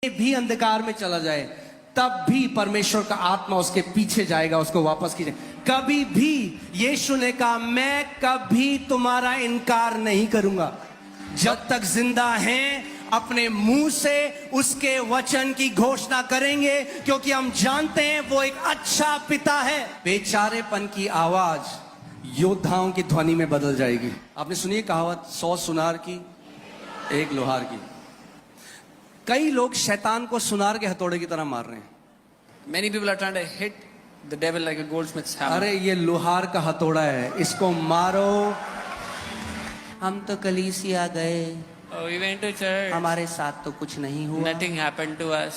भी अंधकार में चला जाए तब भी परमेश्वर का आत्मा उसके पीछे जाएगा, उसको वापस खींचे। कभी भी यीशु ने कहा, मैं कभी तुम्हारा इनकार नहीं करूंगा। जब तक जिंदा हैं अपने मुंह से उसके वचन की घोषणा करेंगे, क्योंकि हम जानते हैं वो एक अच्छा पिता है। बेचारेपन की आवाज योद्धाओं की ध्वनि में बदल जाएगी। आपने सुनी कहावत, 100 सुनार की एक लोहार की। कई लोग शैतान को सुनार के हथौड़े की तरह मार रहे हैं। Many people are trying to hit the devil like a goldsmith's hammer. अरे ये लोहार का हथौड़ा है, इसको मारो। हम तो कलीसिया गए, Oh, we went to church. हमारे साथ तो कुछ नहीं हुआ। Nothing happened to us.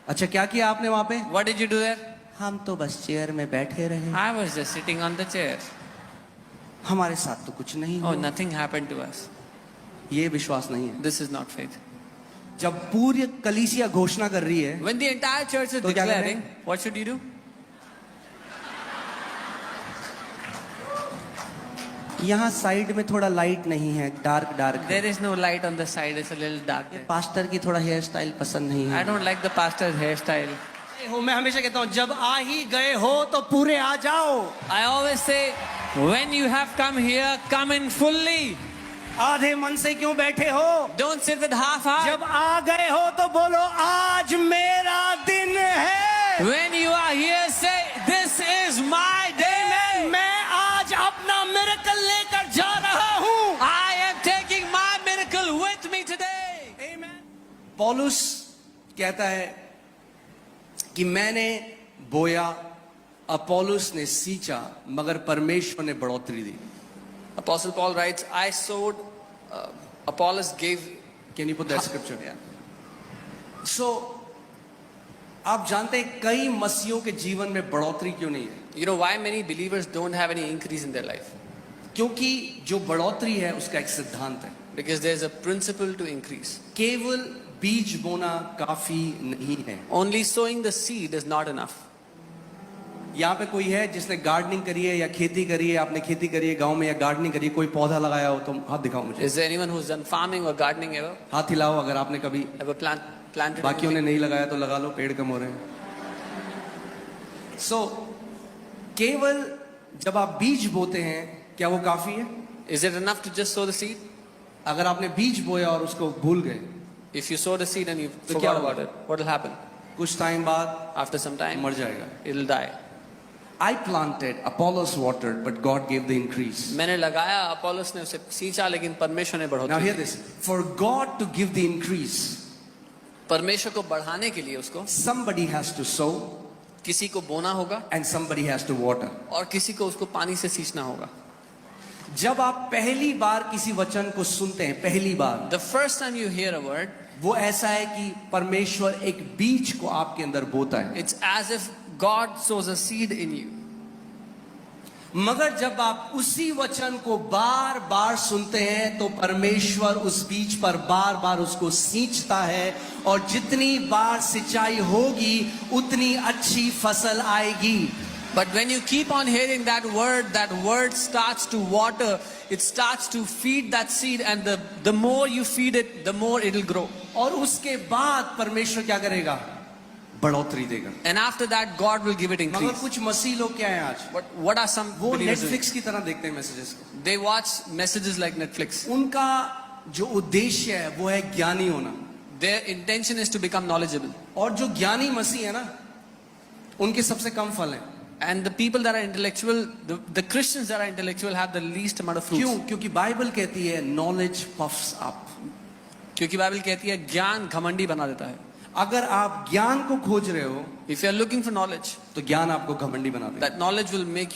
अच्छा, क्या किया आपने वहां पे? What did you do there? हम तो बस चेयर में बैठे रहे, I was just sitting on the chair. हमारे साथ तो कुछ नहीं Oh, हुआ। nothing happened to us. ये विश्वास नहीं है। This is not faith. जब पूरी कलीसिया घोषणा कर रही है, When the entire church is तो क्या करना declaring, what should you do? यहाँ साइड में थोड़ा लाइट नहीं है, डार्क डार्क है। There is no light on the side. It's a little dark there. Pastor की थोड़ा हेयर स्टाइल पसंद नहीं I है। don't like the pastor's hairstyle. मैं हमेशा कहता हूँ, जब आ ही गए हो तो पूरे आ जाओ। I always say, when you have come here, come in fully. आधे मन से क्यों बैठे हो? Don't sit with half heart. जब आ गए हो तो बोलो, आज मेरा दिन है। When you are here, say, this is my day. मैं आज अपना मिरेकल लेकर जा रहा हूँ। I am taking my miracle with me today. Amen. पौलुस कहता है कि मैंने बोया, अपोलोस ने सींचा, मगर परमेश्वर ने बढ़ोतरी दी। Apostle Paul writes, I sowed, Apollos gave. Can you put that scripture? Yeah. So, आप जानते हैं कई मसीहों के जीवन में बढ़ोतरी क्यों नहीं है? You know why many believers don't have any increase in their life? क्योंकि जो बढ़ोतरी है उसका एक सिद्धांत है। Because there's a principle to increase. केवल बीज बोना काफी नहीं है। Only sowing the seed is not enough. यहाँ पे कोई है जिसने गार्डनिंग करी है या खेती करी है? आपने खेती करी है गांव में या गार्डनिंग करी है? कोई पौधा लगाया हो तो हाथ दिखाओ मुझे। Is there anyone who's done farming or gardening ever? हाथ हिलाओ अगर आपने कभी। Ever planted? बाकियों ने नहीं लगाया तो लगा लो, पेड़ कम हो रहे हैं। So, केवल जब आप बीज बोते हैं, क्या वो काफी है? Is it enough to just sow the seed? अगर आपने बीज बोया और उसको भूल गए, If you sow the seed and you तो क्या forgot about होगा? it, what will happen? कुछ टाइम बाद After some time, मर जाएगा। it'll die. I planted, Apollos watered, but God gave the increase. मैंने लगाया, अपोलोस ने उसे सींचा, लेकिन परमेश्वर ने Now बढ़ोतरी hear the. this. For God to give the increase, परमेश्वर को बढ़ाने के लिए उसको somebody has to sow किसी को बोना होगा and somebody has to water. और किसी को उसको पानी से सींचना होगा। जब आप पहली बार किसी वचन को सुनते हैं, पहली बार, The first time you hear a word, वो ऐसा है कि परमेश्वर एक बीज को आपके अंदर बोता है। it's as if God sows a seed in you. मगर जब आप उसी वचन को बार बार सुनते हैं तो परमेश्वर उस बीज पर बार बार उसको सींचता है, और जितनी बार सिंचाई होगी उतनी अच्छी फसल आएगी। But when you keep on hearing that word starts to water, it starts to feed that seed, and the more you feed it, the more it'll grow. और उसके बाद परमेश्वर क्या करेगा? बढ़ोतरी देगा। And after that, God will give it मगर increase. कुछ मसीह लोग क्या हैं आज? What are some वो believers doing? नेटफ्लिक्स की तरह देखते हैं मैसेजेस को। They watch messages like Netflix. उनका जो उद्देश्य है वो है ज्ञानी होना, Their intention is to become knowledgeable. और जो ज्ञानी मसीह है ना, उनके सबसे कम फल हैं। And the people that are intellectual, the Christians that are intellectual have the least amount of fruits. क्यों? क्योंकि बाइबल कहती है नॉलेज पफ्स अप। क्योंकि बाइबल कहती है ज्ञान घमंडी बना देता है। अगर आप ज्ञान को खोज रहे हो If you are looking for knowledge, तो ज्ञान आपको घमंडी बना देगा। that knowledge will make you